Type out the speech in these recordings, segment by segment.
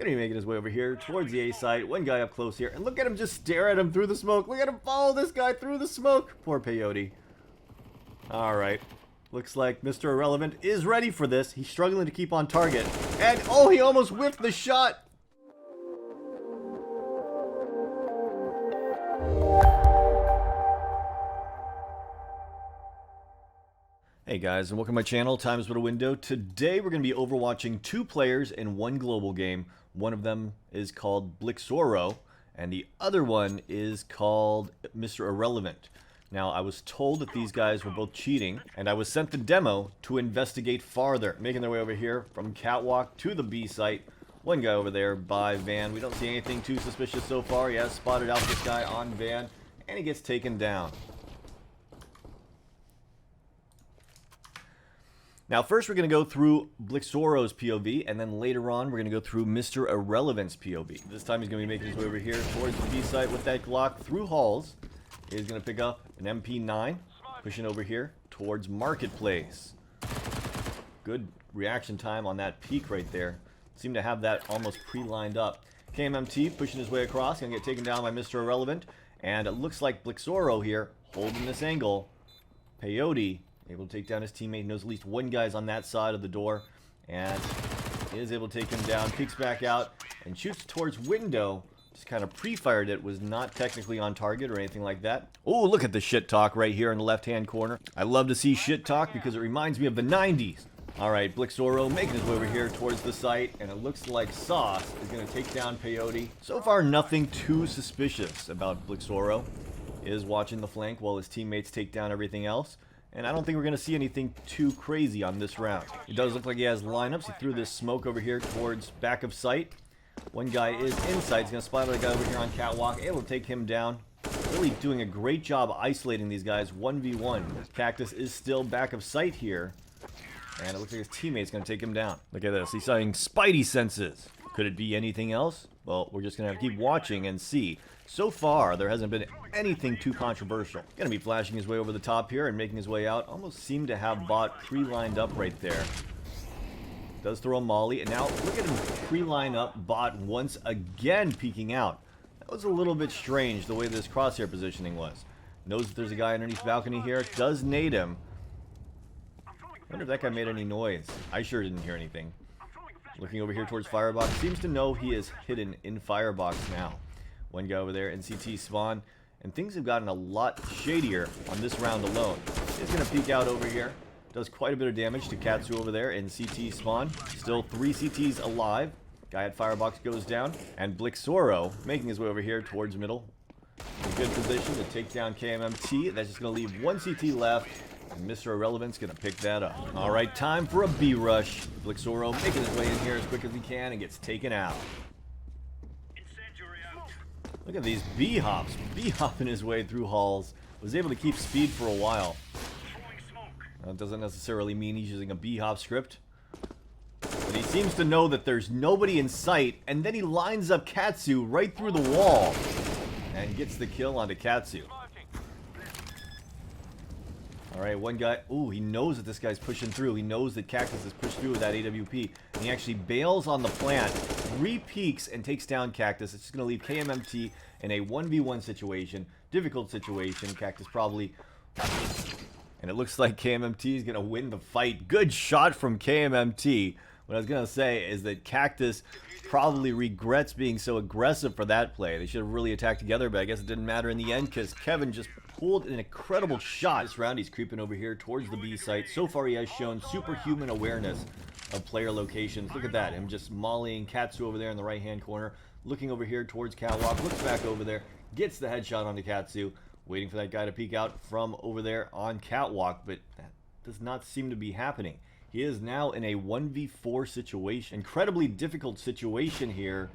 Gonna be making his way over here towards the A site. One guy up close here. And look at him just stare at him through the smoke. Look at him follow this guy through the smoke. Poor peyote. Alright. Looks like Mr. Irrelevant is ready for this. He's struggling to keep on target. And, oh, he almost whiffed the shot. Hey guys, and welcome to my channel, Time's But a Window. Today we're going to be overwatching two players in one global game. One of them is called Blixoro, and the other one is called Mr. Irrelevant. Now, I was told that these guys were both cheating, and I was sent the demo to investigate farther. Making their way over here from Catwalk to the B site. One guy over there by Van. We don't see anything too suspicious so far. He has spotted out this guy on Van, and he gets taken down. Now, first we're going to go through Blixoro's POV, and then later on we're going to go through Mr. Irrelevant's POV. This time he's going to be making his way over here towards the B site with that Glock through halls. He's going to pick up an MP9, pushing over here towards Marketplace. Good reaction time on that peak right there. Seemed to have that almost pre-lined up. KMMT pushing his way across, going to get taken down by Mr. Irrelevant, and it looks like Blixoro here holding this angle. Peyote able to take down his teammate. Knows at least one guy's on that side of the door, and is able to take him down. Peeks back out and shoots towards window. Just kind of pre-fired it. Was not technically on target or anything like that. Oh, look at the shit talk right here in the left-hand corner. I love to see shit talk because it reminds me of the 90s. Alright, Blixoro making his way over here towards the site, and it looks like Sauce is going to take down Peyote. So far, nothing too suspicious about Blixoro. Is watching the flank while his teammates take down everything else. And I don't think we're going to see anything too crazy on this round. It does look like he has lineups. He threw this smoke over here towards back of sight. One guy is inside. He's going to spot a guy over here on Catwalk. Able to take him down. Really doing a great job isolating these guys 1v1. Cactus is still back of sight here. And it looks like his teammate's going to take him down. Look at this. He's showing spidey senses. Could it be anything else? Well, we're just going to have to keep watching and see. So far, there hasn't been anything too controversial. Going to be flashing his way over the top here and making his way out. Almost seemed to have bot pre-lined up right there. Does throw a molly. And now, look at him pre-line up bot once again peeking out. That was a little bit strange, the way this crosshair positioning was. Knows that there's a guy underneath balcony here. Does nade him. Wonder if that guy made any noise. I sure didn't hear anything. Looking over here towards Firebox. Seems to know he is hidden in Firebox now. One guy over there in CT spawn. And things have gotten a lot shadier on this round alone. He's going to peek out over here. Does quite a bit of damage to Katsu over there in CT spawn. Still 3 CTs alive. Guy at Firebox goes down. And Blixoro making his way over here towards middle. In a good position to take down KMMT. That's just going to leave 1 CT left. And Mr. Irrelevant's going to pick that up. Alright, time for a B-rush. Blixoro making his way in here as quick as he can and gets taken out. Look at these B-hops. B-hopping his way through halls. Was able to keep speed for a while. That doesn't necessarily mean he's using a B-hop script. But he seems to know that there's nobody in sight. And then he lines up Katsu right through the wall. And gets the kill onto Katsu. Alright, one guy. Ooh, he knows that this guy's pushing through. He knows that Cactus is pushed through with that AWP. And he actually bails on the plant, re-peeks, and takes down Cactus. It's just going to leave KMMT in a 1v1 situation. Difficult situation. Cactus probably... And it looks like KMMT is going to win the fight. Good shot from KMMT. What I was going to say is that Cactus probably regrets being so aggressive for that play. They should have really attacked together, but I guess it didn't matter in the end because Kevin just pulled an incredible shot. This round he's creeping over here towards the B site. So far he has shown superhuman awareness of player locations. Look at that, him just mollying Katsu over there in the right hand corner. Looking over here towards Catwalk, looks back over there, gets the headshot onto Katsu. Waiting for that guy to peek out from over there on Catwalk, but that does not seem to be happening. He is now in a 1v4 situation. Incredibly difficult situation here.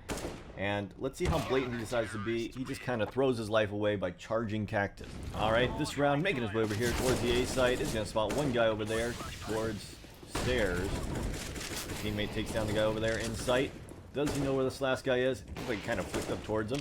And let's see how blatant he decides to be. He just kind of throws his life away by charging Cactus. Alright, this round making his way over here towards the A site. Is going to spot one guy over there towards stairs. The teammate takes down the guy over there in sight. Does he know where this last guy is? Looks like he kind of flicked up towards him.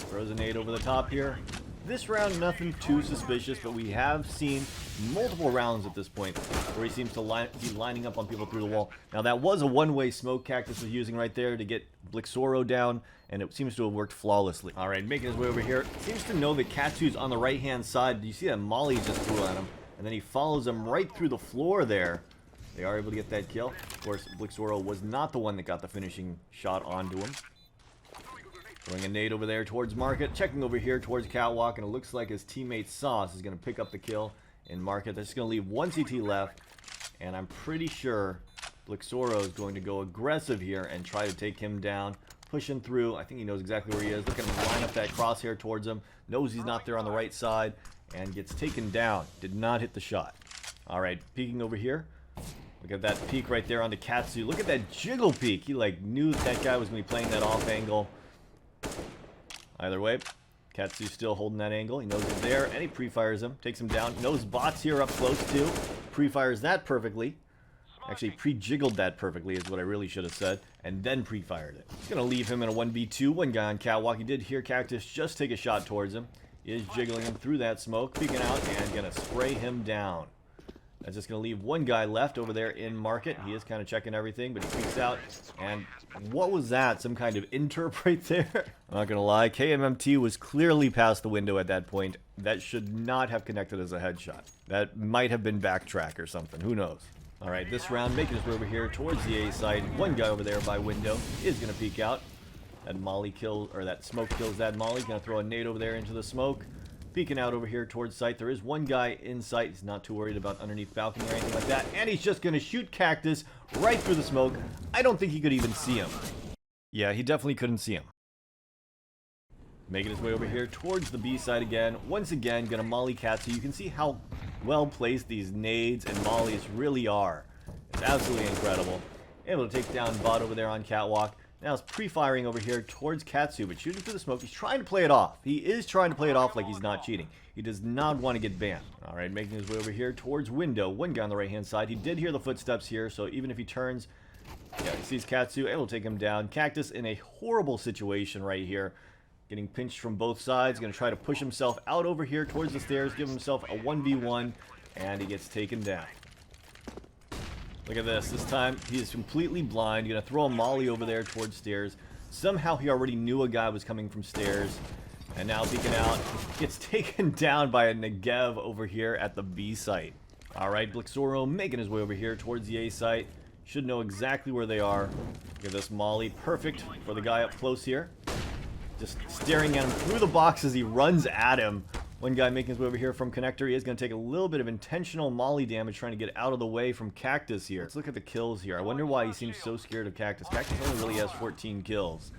Throws a nade over the top here. This round, nothing too suspicious, but we have seen multiple rounds at this point where he seems to be lining up on people through the wall. Now that was a one-way smoke Cactus was using right there to get Blixoro down, and it seems to have worked flawlessly. Alright, making his way over here. Seems to know that Katsu's on the right-hand side. Do you see that Molly just threw at him? And then he follows him right through the floor there. They are able to get that kill. Of course, Blixoro was not the one that got the finishing shot onto him. Throwing a nade over there towards Market. Checking over here towards Catwalk, and it looks like his teammate Sauce is going to pick up the kill in Market. That's going to leave one CT left, and I'm pretty sure Blixoro is going to go aggressive here and try to take him down. Pushing through. I think he knows exactly where he is. Looking to line up that crosshair towards him. Knows he's not there on the right side, and gets taken down. Did not hit the shot. Alright, peeking over here. Look at that peek right there onto Katsu. Look at that jiggle peek. He like knew that guy was going to be playing that off angle. Either way, Katsu's still holding that angle. He knows he's there, and he pre-fires him. Takes him down. Knows Bot's here up close, too. Pre-fires that perfectly. Actually, pre-jiggled that perfectly is what I really should have said. And then pre-fired it. He's going to leave him in a 1v2. One guy on Catwalk. He did hear Cactus just take a shot towards him. He is jiggling him through that smoke. Peeking out and going to spray him down. That's just going to leave one guy left over there in Market. He is kind of checking everything, but he peeks out. And what was that? Some kind of interp right there? I'm not going to lie. KMMT was clearly past the window at that point. That should not have connected as a headshot. That might have been backtrack or something. Who knows? Alright, this round making his way over here towards the A side. One guy over there by window is going to peek out. That Molly kills, or that smoke kills that Molly. Going to throw a nade over there into the smoke. Peeking out over here towards sight. There is one guy in sight. He's not too worried about underneath balcony or anything like that. And he's just going to shoot Cactus right through the smoke. I don't think he could even see him. Yeah, he definitely couldn't see him. Making his way over here towards the B side again. Once again, going to Molly Katsu. You can see how well placed these nades and mollies really are. It's absolutely incredible. Able to take down Bot over there on Catwalk. Now it's pre-firing over here towards Katsu, but shooting through the smoke. He's trying to play it off. He is trying to play it off like he's not cheating. He does not want to get banned. Alright, making his way over here towards window. One guy on the right-hand side. He did hear the footsteps here, so even if he turns, yeah, he sees Katsu, able to take him down. Cactus in a horrible situation right here. Getting pinched from both sides. Going to try to push himself out over here towards the stairs. Give himself a 1v1, and he gets taken down. Look at this. This time, he is completely blind. Going to throw a molly over there towards stairs. Somehow, he already knew a guy was coming from stairs. And now, peeking out, gets taken down by a Negev over here at the B site. Alright, Blixoro making his way over here towards the A site. Should know exactly where they are. Look at this molly. Perfect for the guy up close here. Just staring at him through the box as he runs at him. One guy making his way over here from connector. He is going to take a little bit of intentional molly damage trying to get out of the way from Cactus here. Let's look at the kills here. I wonder why he seems so scared of Cactus. Cactus only really has 14 kills.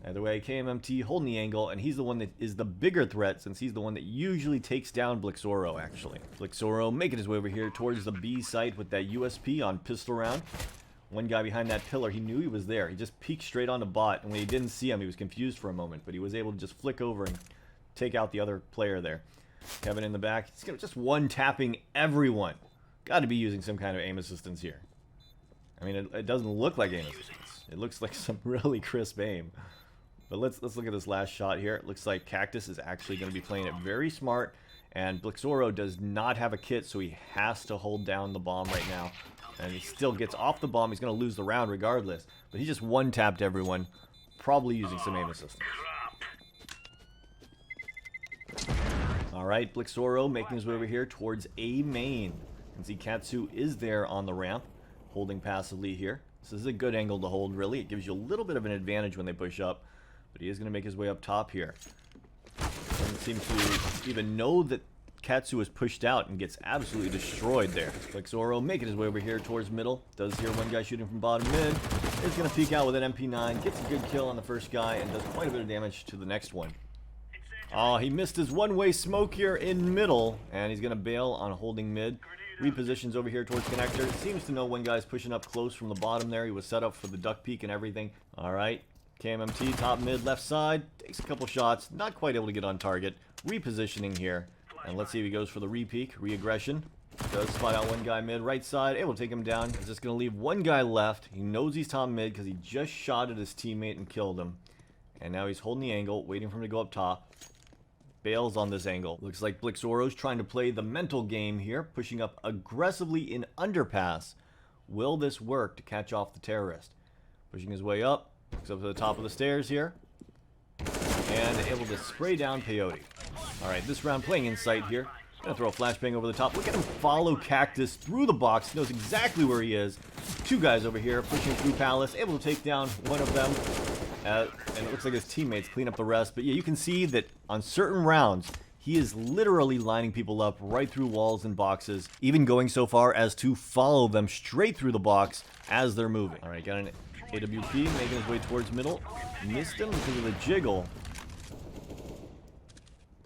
Either way, KMMT holding the angle, and he's the one that is the bigger threat since he's the one that usually takes down Blixoro, actually. Blixoro making his way over here towards the B site with that USP on pistol round. One guy behind that pillar, he knew he was there. He just peeked straight on the Bot, and when he didn't see him, he was confused for a moment, but he was able to just flick over and take out the other player there. Kevin in the back. He's just one-tapping everyone. Got to be using some kind of aim assistance here. I mean, it doesn't look like aim assistance. It looks like some really crisp aim. But let's look at this last shot here. It looks like Cactus is actually going to be playing it very smart, and Blixoro does not have a kit, so he has to hold down the bomb right now. And he still gets off the bomb. He's going to lose the round regardless. But he just one-tapped everyone, probably using some aim assistance. Alright, Blixoro making his way over here towards A main. You can see Katsu is there on the ramp, holding passively here. This is a good angle to hold, really. It gives you a little bit of an advantage when they push up. But he is going to make his way up top here. Doesn't seem to even know that Katsu is pushed out and gets absolutely destroyed there. Blixoro making his way over here towards middle. Does hear one guy shooting from bottom mid. Is going to peek out with an MP9. Gets a good kill on the first guy and does quite a bit of damage to the next one. Oh, he missed his one-way smoke here in middle. And he's going to bail on holding mid. Repositions over here towards connector. Seems to know one guy's pushing up close from the bottom there. He was set up for the duck peek and everything. Alright. KMMT, top mid, left side. Takes a couple shots. Not quite able to get on target. Repositioning here. And let's see if he goes for the re-peek. Re-aggression. Does spot out one guy mid, right side. Able to take him down. He's just going to leave one guy left. He knows he's top mid because he just shot at his teammate and killed him. And now he's holding the angle, waiting for him to go up top. bails on this angle. Looks like Blixoro's trying to play the mental game here, pushing up aggressively in underpass. Will this work to catch off the terrorist? Pushing his way up, looks up to the top of the stairs here, and able to spray down Peyote. Alright, this round playing Insight here. Gonna throw a flashbang over the top. Look at him follow Cactus through the box. He knows exactly where he is. Two guys over here pushing through Palace. Able to take down one of them. And it looks like his teammates clean up the rest. But yeah, you can see that on certain rounds, he is literally lining people up right through walls and boxes. Even going so far as to follow them straight through the box as they're moving. Alright, got an AWP making his way towards middle. Missed him because of the jiggle.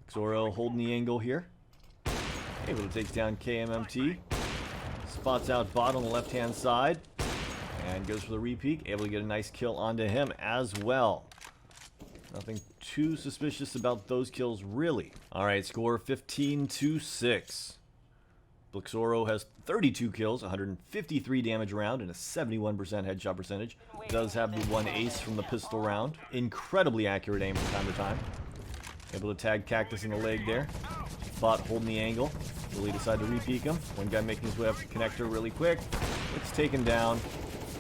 Blixoro holding the angle here. Able to take down KMMT. Spots out bot on the left-hand side. And goes for the repeat. Able to get a nice kill onto him as well. Nothing too suspicious about those kills, really. Alright, score 15-6. Blixoro has 32 kills, 153 damage round, and a 71% headshot percentage. Does have the one ace from the pistol round. Incredibly accurate aim from time to time. Able to tag Cactus in the leg there. Bot holding the angle. Really decide to re-peek him. One guy making his way up to connector really quick. Gets taken down.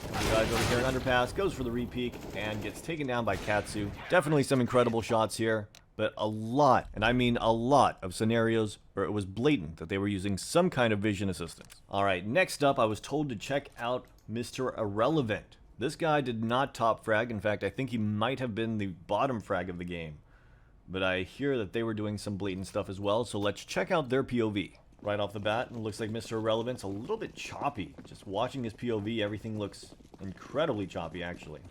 The guys over here in underpass goes for the re-peek and gets taken down by Katsu. Definitely some incredible shots here, but a lot, and I mean a lot, of scenarios where it was blatant that they were using some kind of vision assistance. Alright, next up I was told to check out Mr. Irrelevant. This guy did not top frag. In fact, I think he might have been the bottom frag of the game. But I hear that they were doing some blatant stuff as well, so let's check out their POV. Right off the bat, it looks like Mr. Irrelevant's a little bit choppy. Just watching his POV, everything looks incredibly choppy, actually.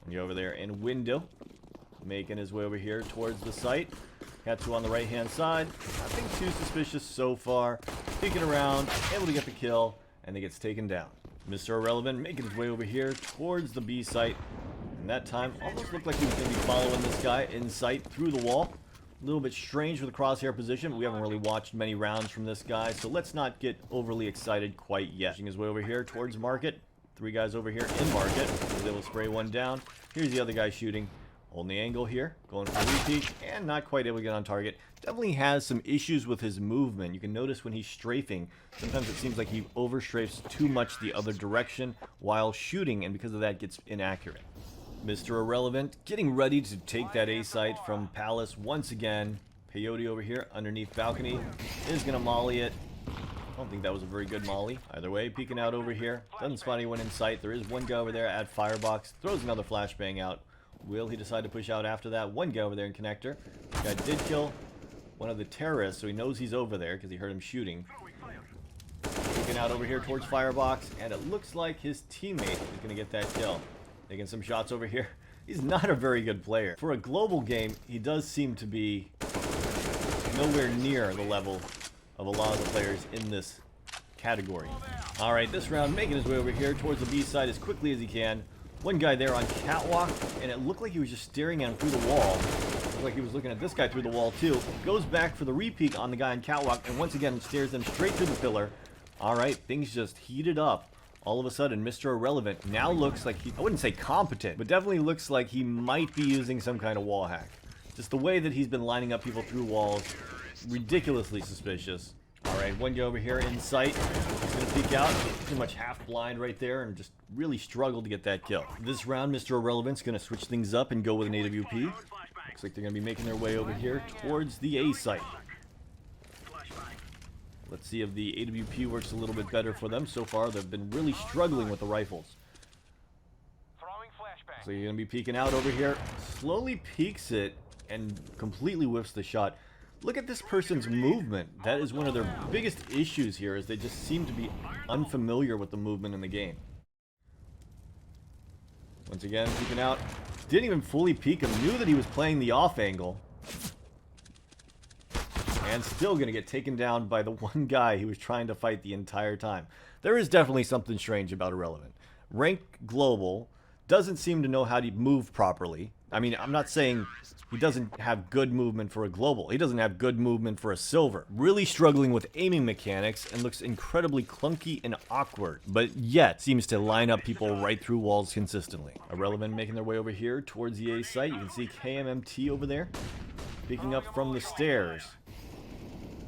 And you're over there in window, making his way over here towards the site. Katsu on the right-hand side. Nothing too suspicious so far. Peeking around, able to get the kill, and he gets taken down. Mr. Irrelevant making his way over here towards the B site. And that time, almost looked like he was going to be following this guy in sight through the wall. A little bit strange with the crosshair position, but we haven't really watched many rounds from this guy, so let's not get overly excited quite yet. Pushing his way over here towards market. Three guys over here in market. He's able to spray one down. Here's the other guy shooting. Holding the angle here. Going for a repeat, and not quite able to get on target. Definitely has some issues with his movement. You can notice when he's strafing, sometimes it seems like he overstrafes too much the other direction while shooting, and because of that gets inaccurate. Mr. Irrelevant getting ready to take that A site from Palace once again. Peyote over here underneath balcony is going to molly it. I don't think that was a very good molly. Either way, peeking out over here. Doesn't spot anyone in sight. There is one guy over there at firebox. Throws another flashbang out. Will he decide to push out after that? One guy over there in connector. The guy did kill one of the terrorists, so he knows he's over there because he heard him shooting. Peeking out over here towards firebox, and it looks like his teammate is going to get that kill. Taking some shots over here. He's not a very good player. For a global game, he does seem to be nowhere near the level of a lot of the players in this category. Alright, this round making his way over here towards the B side as quickly as he can. One guy there on catwalk, and it looked like he was just staring at him through the wall. It looked like he was looking at this guy through the wall too. Goes back for the repeat on the guy on catwalk, and once again stares them straight through the pillar. Alright, things just heated up. All of a sudden, Mr. Irrelevant now looks like I wouldn't say competent, but definitely looks like he might be using some kind of wall hack. Just the way that he's been lining up people through walls, ridiculously suspicious. Alright, one guy over here in sight. He's going to peek out. Pretty much half blind right there and just really struggled to get that kill. This round, Mr. Irrelevant's going to switch things up and go with an AWP. Looks like they're going to be making their way over here towards the A site. Let's see if the AWP works a little bit better for them. So far, they've been really struggling with the rifles. So you're going to be peeking out over here. Slowly peeks it and completely whiffs the shot. Look at this person's movement. That is one of their biggest issues here, is they just seem to be unfamiliar with the movement in the game. Once again, peeking out. Didn't even fully peek him. Knew that he was playing the off angle. And still going to get taken down by the one guy he was trying to fight the entire time. There is definitely something strange about Irrelevant. Ranked global, doesn't seem to know how to move properly. I mean, I'm not saying he doesn't have good movement for a global. He doesn't have good movement for a silver. Really struggling with aiming mechanics and looks incredibly clunky and awkward. But yet, seems to line up people right through walls consistently. Irrelevant making their way over here towards the A site. You can see KMMT over there. peeking up from the stairs.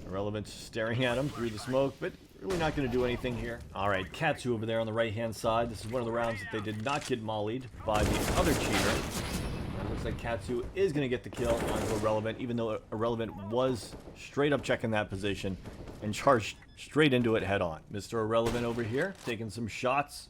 Irrelevant staring at him through the smoke, but really not going to do anything here. Alright, Katsu over there on the right-hand side. This is one of the rounds that they did not get mollied by the other cheater. It looks like Katsu is going to get the kill onto Irrelevant, even though Irrelevant was straight up checking that position and charged straight into it head-on. Mr. Irrelevant over here, taking some shots.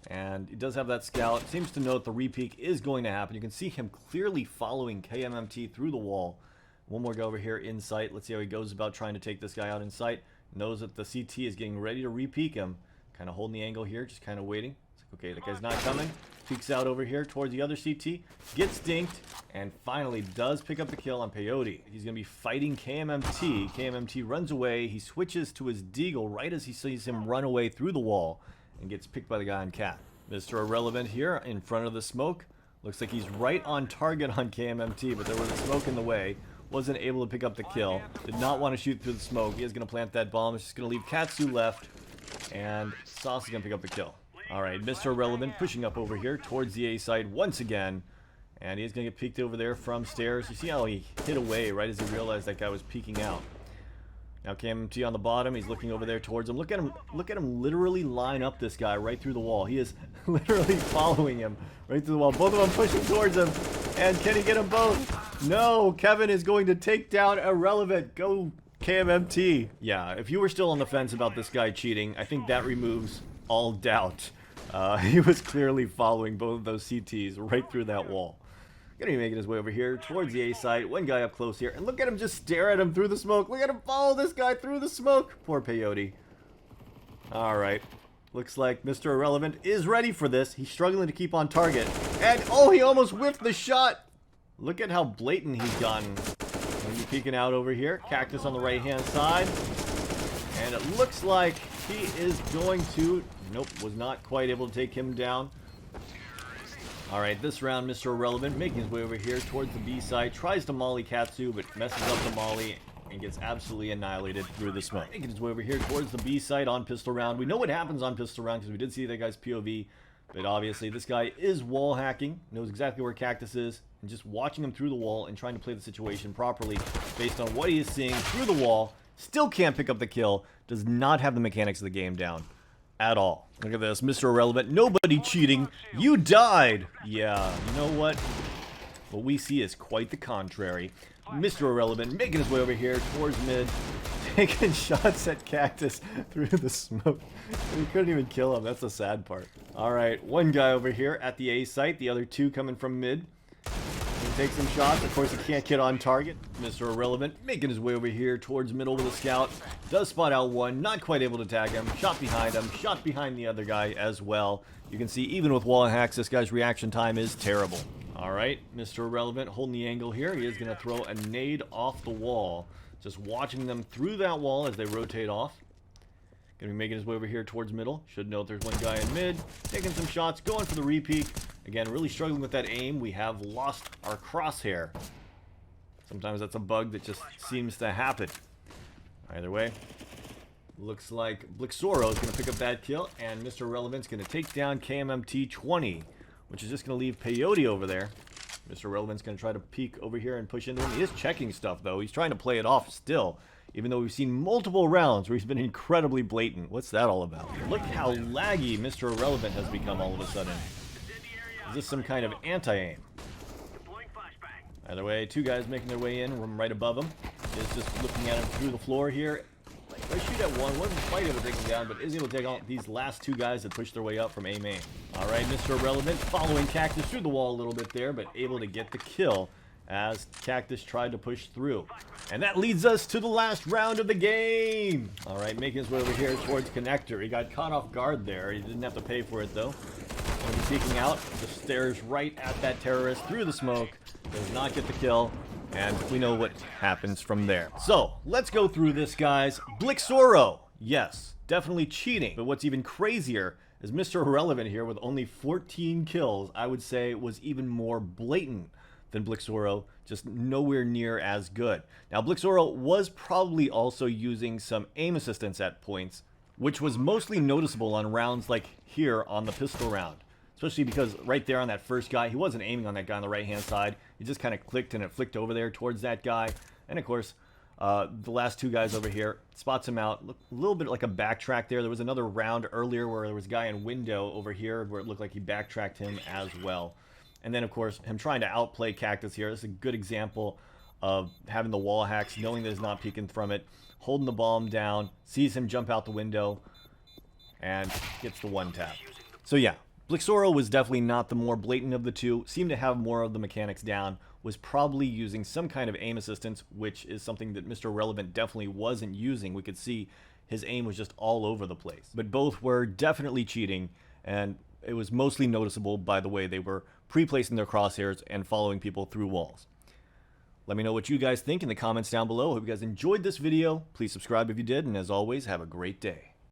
And he does have that scout. Seems to know that the repeak is going to happen. You can see him clearly following KMMT through the wall. One more guy over here in sight. Let's see how he goes about trying to take this guy out in sight. Knows that the CT is getting ready to repeak him. Kind of holding the angle here, just kind of waiting. It's like, okay, that guy's not coming. Peeks out over here towards the other CT. Gets dinked, and finally does pick up the kill on Peyote. He's going to be fighting KMMT. KMMT runs away. He switches to his Deagle right as he sees him run away through the wall and gets picked by the guy on Cat. Mr. Irrelevant here in front of the smoke. Looks like he's right on target on KMMT, but there was a smoke in the way. Wasn't able to pick up the kill. Did not want to shoot through the smoke. He is going to plant that bomb. It's just going to leave Katsu left. And Sauce is going to pick up the kill. Alright, Mr. Irrelevant pushing up over here towards the A side once again. And he's going to get peeked over there from stairs. You see how he hit away right as he realized that guy was peeking out. Now KMMT on the bottom. He's looking over there towards him. Look at him literally line up this guy right through the wall. He is literally following him right through the wall. Both of them pushing towards him. And can he get them both? No, Kevin is going to take down Irrelevant. Go KMMT. Yeah, if you were still on the fence about this guy cheating, I think that removes all doubt. He was clearly following both of those CTs right through that wall. Gonna be making his way over here towards the A site. One guy up close here. And look at him just stare at him through the smoke. Look at him follow this guy through the smoke. Poor Peyote. Alright. Looks like Mr. Irrelevant is ready for this. He's struggling to keep on target. And, oh, he almost whiffed the shot. Look at how blatant he's gotten. He's peeking out over here. Cactus on the right-hand side. And it looks like he is going to... Nope, was not quite able to take him down. Alright, this round, Mr. Irrelevant making his way over here towards the B side. Tries to molly Katsu, but messes up the molly and gets absolutely annihilated through the smoke. Making his way over here towards the B side on pistol round. We know what happens on pistol round because we did see that guy's POV. But obviously, this guy is wall hacking, knows exactly where Cactus is, and just watching him through the wall and trying to play the situation properly based on what he is seeing through the wall. Still can't pick up the kill. Does not have the mechanics of the game down at all. Look at this, Mr. Irrelevant. Nobody cheating. You died. Yeah, you know what? What we see is quite the contrary. Mr. Irrelevant making his way over here towards mid, taking shots at Cactus through the smoke. We couldn't even kill him. That's the sad part. Alright, one guy over here at the A site. The other two coming from mid. He takes some shots. Of course, he can't get on target. Mr. Irrelevant making his way over here towards middle with a scout. Does spot out one. Not quite able to tag him. Shot behind him. Shot behind the other guy as well. You can see even with wall hacks, this guy's reaction time is terrible. Alright, Mr. Irrelevant holding the angle here. He is going to throw a nade off the wall. Just watching them through that wall as they rotate off. Going to be making his way over here towards middle. Should note there's one guy in mid. Taking some shots. Going for the repeat. Again, really struggling with that aim. We have lost our crosshair. Sometimes that's a bug that just seems to happen. Either way, looks like Blixoro is going to pick up that kill. And Mr. Irrelevant's going to take down KMMT 20. Which is just going to leave Peyote over there. Mr. Irrelevant's going to try to peek over here and push into him. He is checking stuff, though. He's trying to play it off still. Even though we've seen multiple rounds where he's been incredibly blatant. What's that all about? Look how laggy Mr. Irrelevant has become all of a sudden. Is this some kind of anti-aim? Either way, two guys making their way in from right above him. Is just looking at him through the floor here. If I shoot at one, wasn't quite able to take him down, but is able to take out these last two guys that pushed their way up from A main. Alright, Mr. Irrelevant following Cactus through the wall a little bit there, but able to get the kill as Cactus tried to push through. And that leads us to the last round of the game! Alright, making his way over here towards Connector. He got caught off guard there. He didn't have to pay for it, though. When he's peeking out, just stares right at that terrorist through the smoke. Does not get the kill. And we know what happens from there. So, let's go through this, guys. Blixoro, yes, definitely cheating. But what's even crazier is Mr. Irrelevant here with only 14 kills, I would say was even more blatant than Blixoro, just nowhere near as good. Now, Blixoro was probably also using some aim assistance at points, which was mostly noticeable on rounds like here on the pistol round. Especially because right there on that first guy, he wasn't aiming on that guy on the right-hand side. He just kind of clicked and it flicked over there towards that guy. And of course, the last two guys over here, spots him out. Look, a little bit like a backtrack there. There was another round earlier where there was a guy in window over here where it looked like he backtracked him as well. And then, of course, him trying to outplay Cactus here. This is a good example of having the wall hacks, knowing that he's not peeking from it, holding the bomb down, sees him jump out the window, and gets the one tap. So yeah, Blixoro was definitely not the more blatant of the two, seemed to have more of the mechanics down, was probably using some kind of aim assistance, which is something that Mr. Irrelevant definitely wasn't using. We could see his aim was just all over the place. But both were definitely cheating, and it was mostly noticeable by the way they were pre-placing their crosshairs and following people through walls. Let me know what you guys think in the comments down below. Hope you guys enjoyed this video. Please subscribe if you did, and as always, have a great day.